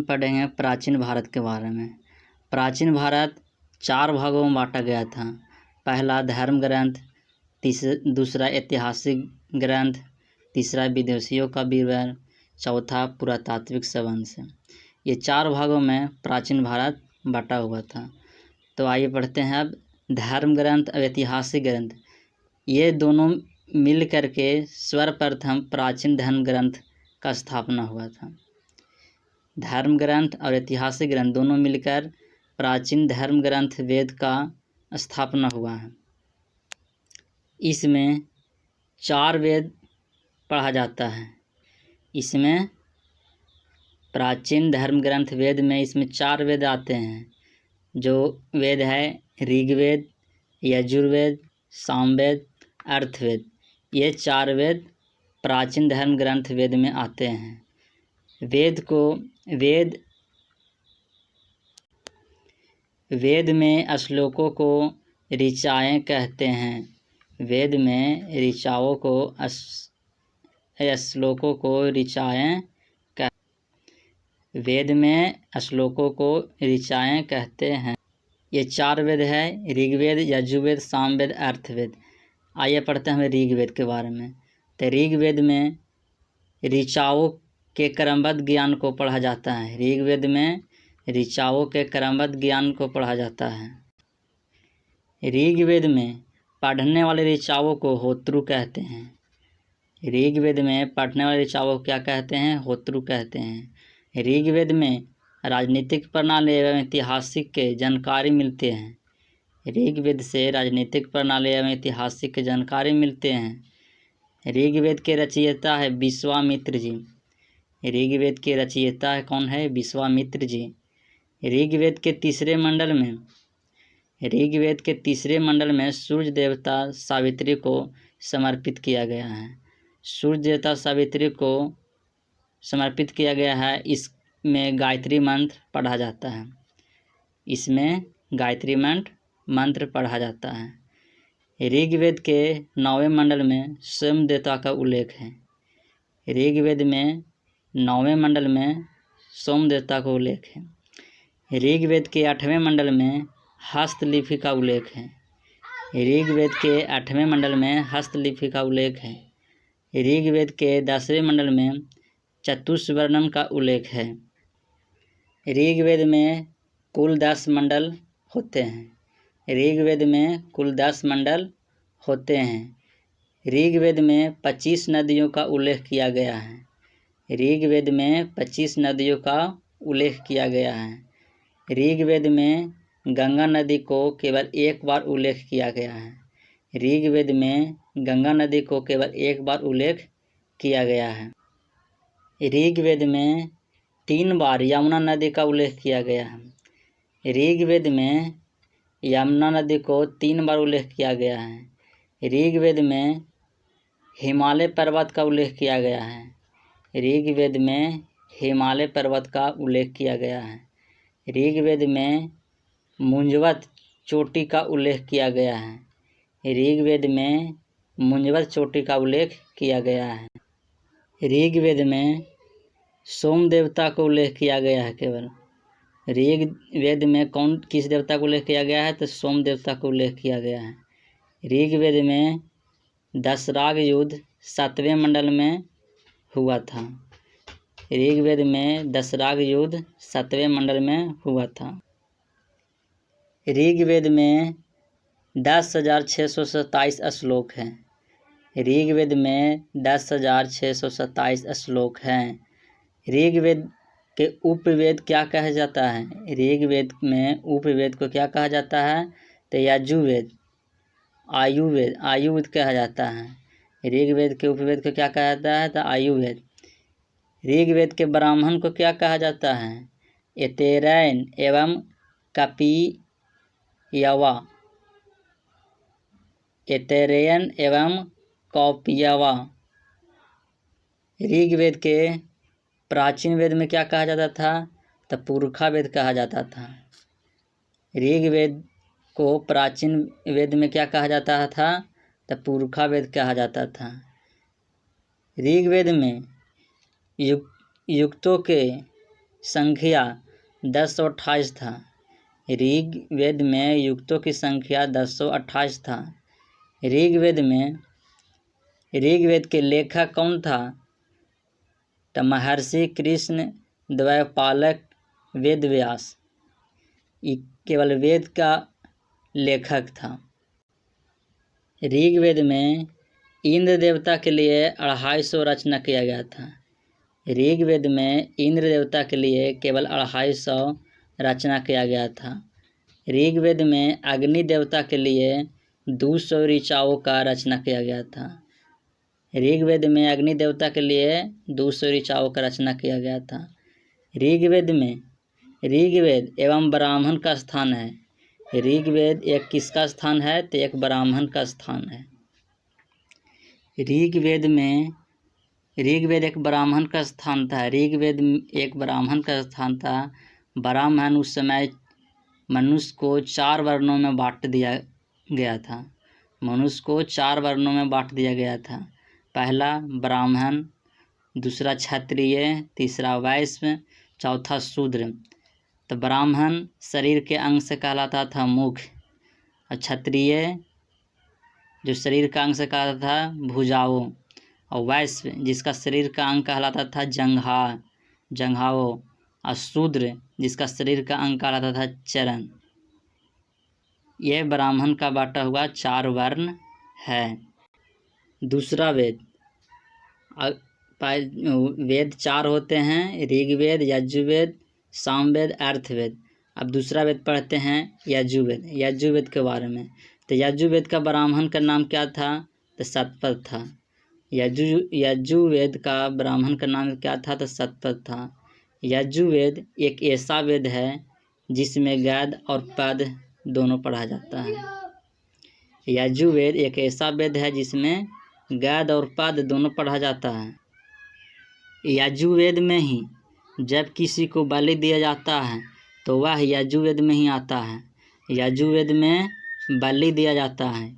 पढ़ेंगे प्राचीन भारत के बारे में। प्राचीन भारत 4 भागों में बांटा गया था। पहला धर्म ग्रंथ, दूसरा ऐतिहासिक ग्रंथ, तीसरा विदेशियों का विवरण, चौथा पुरातात्विक संबंध। ये 4 भागों में प्राचीन भारत बटा हुआ था। तो आइए पढ़ते हैं अब धर्म ग्रंथ और ऐतिहासिक ग्रंथ। ये दोनों मिल करके सर्वप्रथम प्राचीन धर्म ग्रंथ का स्थापना हुआ था। धर्म ग्रंथ और ऐतिहासिक ग्रंथ दोनों मिलकर प्राचीन धर्म ग्रंथ वेद का स्थापना हुआ है। इसमें 4 वेद पढ़ा जाता है। इसमें प्राचीन धर्म ग्रंथ वेद में इसमें 4 वेद आते हैं, जो वेद है ऋग्वेद, यजुर्वेद, सामवेद, अर्थवेद। ये 4 वेद प्राचीन धर्म ग्रंथ वेद में आते हैं। वेद में श्लोकों को ऋचाएँ कहते हैं। वेद में ऋचाओं को श्लोकों को ऋचाएँ वेद में श्लोकों को ऋचाएँ कहते हैं। ये 4 वेद है ऋग्वेद, यजुर्वेद, सामवेद, अर्थवेद। आइए पढ़ते हैं ऋग्वेद के बारे में। तो ऋग्वेद में ऋचाओं के क्रमबद्ध ज्ञान को पढ़ा जाता है। ऋग्वेद में ऋचाओं के क्रमबद्ध ज्ञान को पढ़ा जाता है। ऋग्वेद में पढ़ने वाले ऋचाओं को होत्रु कहते हैं। ऋग्वेद में पढ़ने वाले ऋचाओं को क्या कहते हैं? होत्रु कहते हैं। ऋग्वेद में राजनीतिक प्रणाली एवं ऐतिहासिक के जानकारी मिलते हैं। ऋग्वेद से राजनीतिक प्रणाली एवं ऐतिहासिक के जानकारी मिलते हैं। ऋग्वेद के रचयिता है विश्वामित्र जी। ऋग्वेद के रचयिता है कौन है? विश्वामित्र जी। ऋग्वेद के तीसरे मंडल में सूर्य देवता सावित्री को समर्पित किया गया है। सूर्य देवता सावित्री को समर्पित किया गया है। इसमें गायत्री मंत्र पढ़ा जाता है। ऋग्वेद के 9वें मंडल में स्वयं देवता का उल्लेख है। ऋग्वेद में 9वें मंडल में सोम देवता का उल्लेख है। ऋग्वेद के 8वें मंडल में हस्तलिपि का उल्लेख है। ऋग्वेद के 8वें मंडल में हस्तलिपि का उल्लेख है। ऋग्वेद के 10वें मंडल में चतुष्वर्णन का उल्लेख है। ऋग्वेद में कुल 10 मंडल होते हैं। ऋग्वेद में कुल 10 मंडल होते हैं। ऋग्वेद में 25 नदियों का उल्लेख किया गया है। ऋग्वेद में 25 नदियों का उल्लेख किया गया है। ऋग्वेद में गंगा नदी को केवल एक बार उल्लेख किया गया है। ऋग्वेद में गंगा नदी को केवल एक बार उल्लेख किया गया है। ऋग्वेद में 3 बार यमुना नदी का उल्लेख किया गया है। ऋग्वेद में यमुना नदी को 3 बार उल्लेख किया गया है। ऋग्वेद में हिमालय पर्वत का उल्लेख किया गया है। ऋग्वेद में हिमालय पर्वत का उल्लेख किया गया है। ऋग्वेद में मुंजवत चोटी का उल्लेख किया गया है। ऋग्वेद में मुंजवत चोटी का उल्लेख किया गया है। ऋग्वेद में सोम देवता का उल्लेख किया गया है। केवल ऋग्वेद में किस देवता का उल्लेख किया गया है? तो सोम देवता का उल्लेख किया गया है। ऋग्वेद में दशराग युद्ध 7वें मंडल में हुआ था। ऋग्वेद में दशराग युद्ध 7वें मंडल में हुआ था। ऋग्वेद में 10,627 श्लोक हैं। ऋग्वेद में 10,627 श्लोक हैं। ऋग्वेद के उपवेद क्या कहा जाता है? ऋग्वेद में उपवेद को क्या कहा जाता है? तो यजुर्वेद, आयुर्वेद कहा जाता है। ऋग्वेद के उपवेद को क्या कहा जाता है? तो आयुर्वेद। ऋग्वेद के ब्राह्मण को क्या कहा जाता है? एतेरैन एवं कौपियवा। ऋग्वेद के प्राचीन वेद में क्या कहा जाता था? तो पुरखा वेद कहा जाता था। ऋग्वेद को प्राचीन वेद में क्या कहा जाता था? तो पुरखा वेद कहा जाता था। ऋग्वेद में युक्तों के संख्या 1028 था। ऋग्वेद में युक्तों की संख्या 1028 था। ऋग्वेद के लेखक कौन था? तो महर्षि कृष्ण द्वैपायक वेद व्यास केवल वेद का लेखक था। ऋग्वेद में इंद्र देवता के लिए 250 रचना किया गया था। ऋग्वेद में इंद्र देवता के लिए केवल 250 रचना किया गया था। ऋग्वेद में अग्नि देवता के लिए 200 ऋचाओं का रचना किया गया था। ऋग्वेद में अग्नि देवता के लिए 200 ऋचाओं का रचना किया गया था। ऋग्वेद एवं ब्राह्मण का स्थान है। ऋग्वेद एक किसका स्थान है? तो एक ब्राह्मण का स्थान है। ऋग्वेद एक ब्राह्मण का स्थान था। ऋग्वेद एक ब्राह्मण का स्थान था। ब्राह्मण उस समय मनुष्य को 4 वर्णों में बांट दिया गया था। मनुष्य को 4 वर्णों में बांट दिया गया था। पहला ब्राह्मण, दूसरा क्षत्रिय, तीसरा वैश्य, चौथा शूद्र। तो ब्राह्मण शरीर के अंग से कहलाता था मुख, और क्षत्रिय जो शरीर का अंग से कहलाता था भुजाओं, और वैश्य जिसका शरीर का अंग कहलाता था जंघाओं, और शूद्र जिसका शरीर का अंग कहलाता था चरण। यह ब्राह्मण का बांटा हुआ 4 वर्ण है। दूसरा वेद 4 होते हैं: ऋग्वेद, यजुर्वेद, सामवेद, अर्थवेद। अब दूसरा वेद पढ़ते हैं यजुर्वेद के बारे में। तो यजुर्वेद का ब्राह्मण का नाम क्या था? तो सतपथ था। यजुर्वेद का ब्राह्मण का नाम क्या था? तो सतपथ था। यजुर्वेद एक ऐसा वेद है जिसमें गद्य और पद्य दोनों पढ़ा जाता है। यजुर्वेद एक ऐसा वेद है जिसमें गद्य और पद्य दोनों पढ़ा जाता है। यजुर्वेद में ही जब किसी को बलि दिया जाता है तो वह यजुर्वेद में ही आता है। यजुर्वेद में बलि दिया जाता है।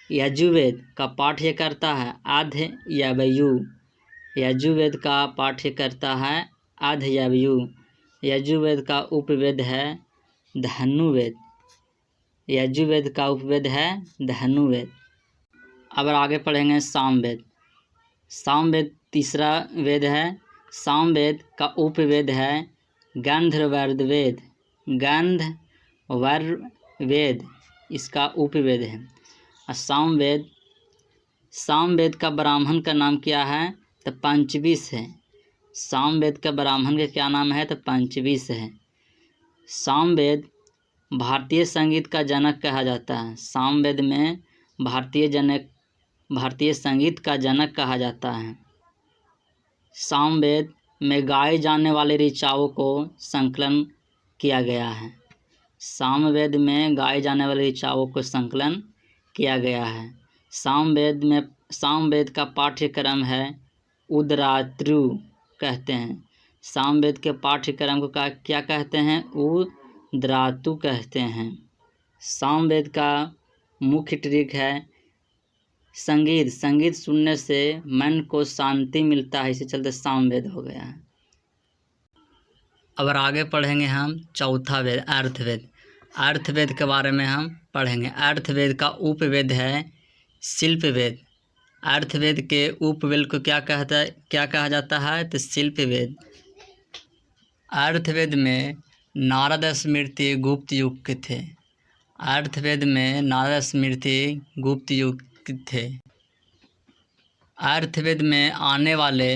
यजुर्वेद का पाठ्य करता है अधयावयु। यजुर्वेद का पाठ्य करता है अधयावयु। यजुर्वेद का उपवेद है धनुर्वेद। यजुर्वेद का उपवेद है धनुर्वेद। अब आगे पढ़ेंगे सामवेद। सामवेद तीसरा वेद है। सामवेद का उपवेद है गंधर्ववेद। गंधर्ववेद इसका उपवेद है। सामवेद का ब्राह्मण का नाम क्या है? तो पंचविश है। सामवेद का ब्राह्मण का क्या नाम है? तो पंचविश है। सामवेद भारतीय संगीत का जनक कहा जाता है। सामवेद में भारतीय संगीत का जनक कहा जाता है। सामवेद में गाए जाने वाले ऋचाओं को संकलन किया गया है। सामवेद में गाए जाने वाले ऋचाओं को संकलन किया गया है। सामवेद का पाठ्यक्रम है उद्रातृ कहते हैं। सामवेद के पाठ्यक्रम को क्या कहते हैं? उद्रातु कहते हैं। सामवेद का मुख्य ट्रिक है संगीत सुनने से मन को शांति मिलता है, इसी चलते सामवेद हो गया है। अब आगे पढ़ेंगे हम चौथा वेद अर्थवेद। अर्थवेद के बारे में हम पढ़ेंगे। अर्थवेद का उपवेद है शिल्पवेद। अर्थवेद के उपवेद को क्या कहा जाता है? तो शिल्पवेद। अर्थवेद में नारद स्मृति गुप्त युग के थे। अर्थवेद में नारद स्मृति गुप्त युग थे। अर्थवेद में आने वाले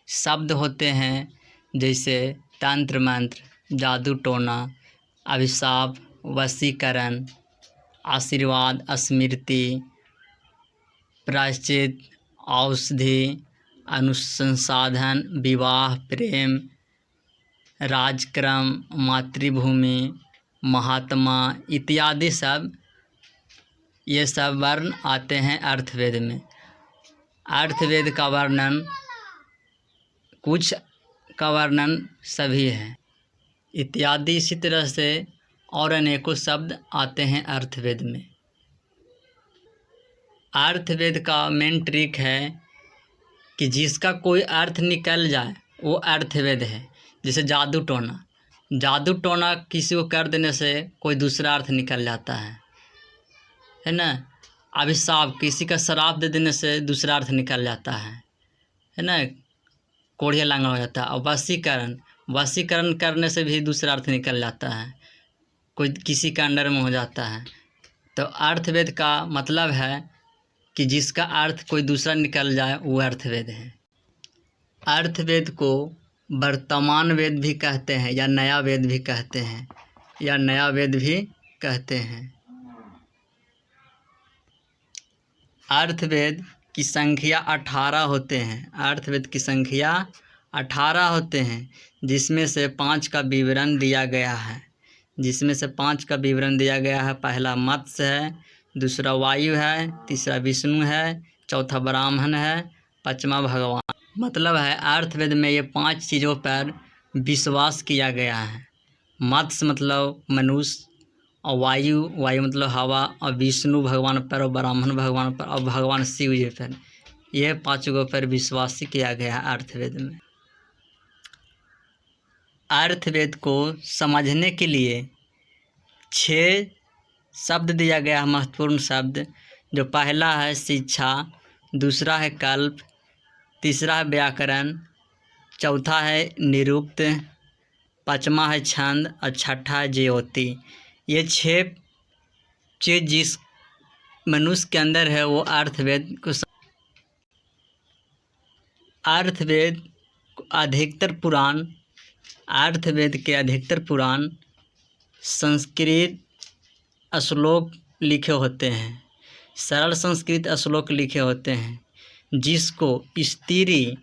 शब्द होते हैं जैसे तंत्र मंत्र, जादू टोना, अभिशाप, वशीकरण, आशीर्वाद, स्मृति, प्रायश्चित, औषधि, अनुसंसाधन, विवाह, प्रेम, राजक्रम, मातृभूमि, महात्मा इत्यादि सब ये सब वर्ण आते हैं अर्थवेद में। अर्थवेद का वर्णन कुछ का वर्णन सभी है इत्यादि। इसी तरह से और अनेकों शब्द आते हैं अर्थवेद में। अर्थवेद का मेन ट्रिक है कि जिसका कोई अर्थ निकल जाए वो अर्थवेद है। जैसे जादू टोना, जादू टोना किसी को कर देने से कोई दूसरा अर्थ निकल जाता है ना। अभिशाप, किसी का श्राप दे देने से दूसरा अर्थ निकल जाता है ना। कोढ़िया लांगड़ हो जाता है। और वशीकरण, वशीकरण करने से भी दूसरा अर्थ निकल जाता है, कोई किसी का अंडर में हो जाता है। तो अर्थवेद का मतलब है कि जिसका अर्थ कोई दूसरा निकल जाए वो अर्थवेद है। अर्थवेद को वर्तमान वेद भी कहते हैं या नया वेद भी कहते हैं, या नया वेद भी कहते हैं। अर्थवेद की संख्या 18 होते हैं। अर्थवेद की संख्या 18 होते हैं, जिसमें से 5 का विवरण दिया गया है। जिसमें से 5 का विवरण दिया गया है। पहला मत्स्य है, दूसरा वायु है, तीसरा विष्णु है, चौथा ब्राह्मण है, पांचवा भगवान। मतलब है अर्थवेद में ये 5 चीज़ों पर विश्वास किया गया है। मत्स्य मतलब मनुष्य, और वायु, वायु मतलब हवा, और विष्णु भगवान पर, और ब्राह्मण भगवान पर, और भगवान शिव जी पर। यह 5 पर विश्वास किया गया है अर्थवेद में। अर्थवेद को समझने के लिए 6 शब्द दिया गया है, महत्वपूर्ण शब्द। जो पहला है शिक्षा, दूसरा है कल्प, तीसरा है व्याकरण, चौथा है निरुक्त, पाँचवा है छंद, और छठा है ज्योति। ये 6 चीज़ जिस मनुष्य के अंदर है वो अर्थवेद को। अर्थवेद अधिकतर पुराण, अर्थवेद के अधिकतर पुराण संस्कृत श्लोक लिखे होते हैं, सरल संस्कृत श्लोक लिखे होते हैं, जिसको स्त्री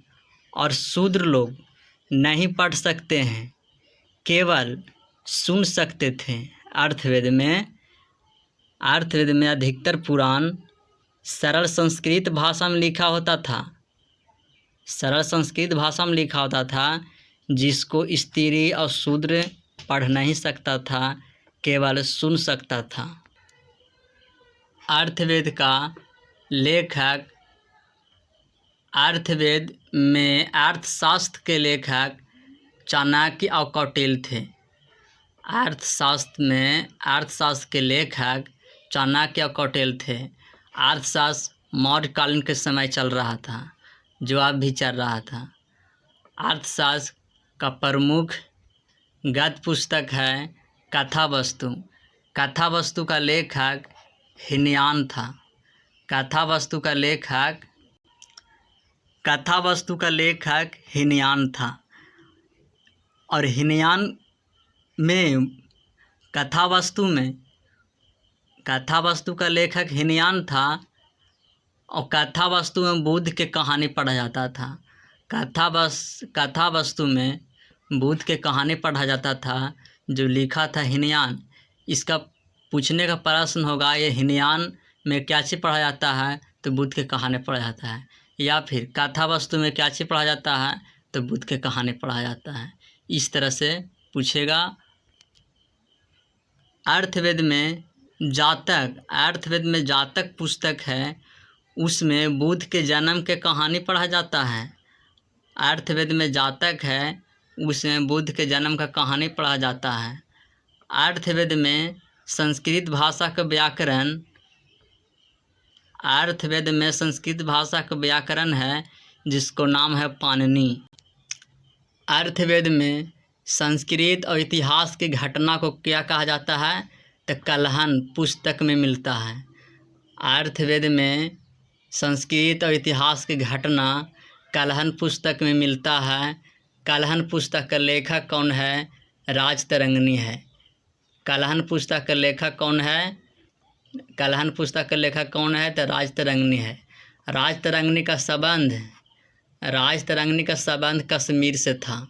और शूद्र लोग नहीं पढ़ सकते हैं, केवल सुन सकते थे। अर्थवेद में अधिकतर पुराण सरल संस्कृत भाषा में लिखा होता था। सरल संस्कृत भाषा में लिखा होता था, जिसको स्त्री और शूद्र पढ़ नहीं सकता था, केवल सुन सकता था। अर्थवेद का लेखक, अर्थवेद में अर्थशास्त्र के लेखक चाणक्य और कौटिल्य थे। अर्थशास्त्र के लेखक चाणक्य और कौटिल्य थे। अर्थशास्त्र मौर्यकालीन के समय चल रहा था, जो अब भी चल रहा था। अर्थशास्त्र का प्रमुख गद्य पुस्तक है कथावस्तु। कथावस्तु का लेखक हीनयान था। कथावस्तु का लेखक हीनयान था। और हीनयान में कथावस्तु का लेखक हीनयान था। और कथावस्तु में बुद्ध के कहानी पढ़ा जाता था। कथावस्तु में बुद्ध के कहानी पढ़ा जाता था, जो लिखा था हीनयान। इसका पूछने का प्रश्न होगा, ये हीनयान में क्या चीज़ पढ़ा जाता है? तो बुद्ध के कहानी पढ़ा जाता है। या फिर कथावस्तु में क्या चीज़ पढ़ा जाता है? तो बुद्ध के कहानी पढ़ा जाता है। इस तरह से पूछेगा। अर्थवेद में जातक पुस्तक है, उसमें बुद्ध के जन्म के कहानी पढ़ा जाता है। अर्थवेद में जातक है, उसमें बुद्ध के जन्म का कहानी पढ़ा जाता है। अर्थवेद में संस्कृत भाषा का व्याकरण है, जिसको नाम है पाणिनि। अर्थवेद में संस्कृत और इतिहास की घटना को क्या कहा जाता है? तो कलहन पुस्तक में मिलता है। अर्थवेद में संस्कृत और इतिहास की घटना कलहन पुस्तक में मिलता है। कलहन पुस्तक का लेखक कौन है? राजतरंगिणी है। कलहन पुस्तक का लेखक कौन है? तो राजतरंगिणी है। राजतरंगिणी का संबंध कश्मीर से था।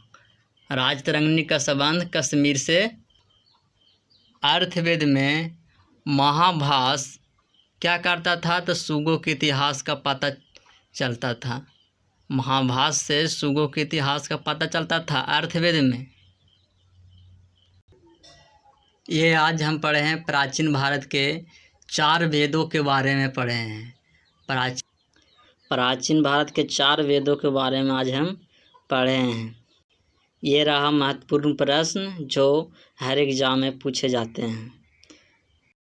अर्थवेद में महाभाष क्या करता था? तो सुगों के इतिहास का पता चलता था। महाभाष से सुगों के इतिहास का पता चलता था अर्थवेद में। ये आज हम पढ़े हैं प्राचीन भारत के 4 वेदों के बारे में पढ़े हैं। प्राचीन भारत के 4 वेदों के बारे में आज हम पढ़े हैं। ये रहा महत्वपूर्ण प्रश्न जो हर एग्जाम में पूछे जाते हैं।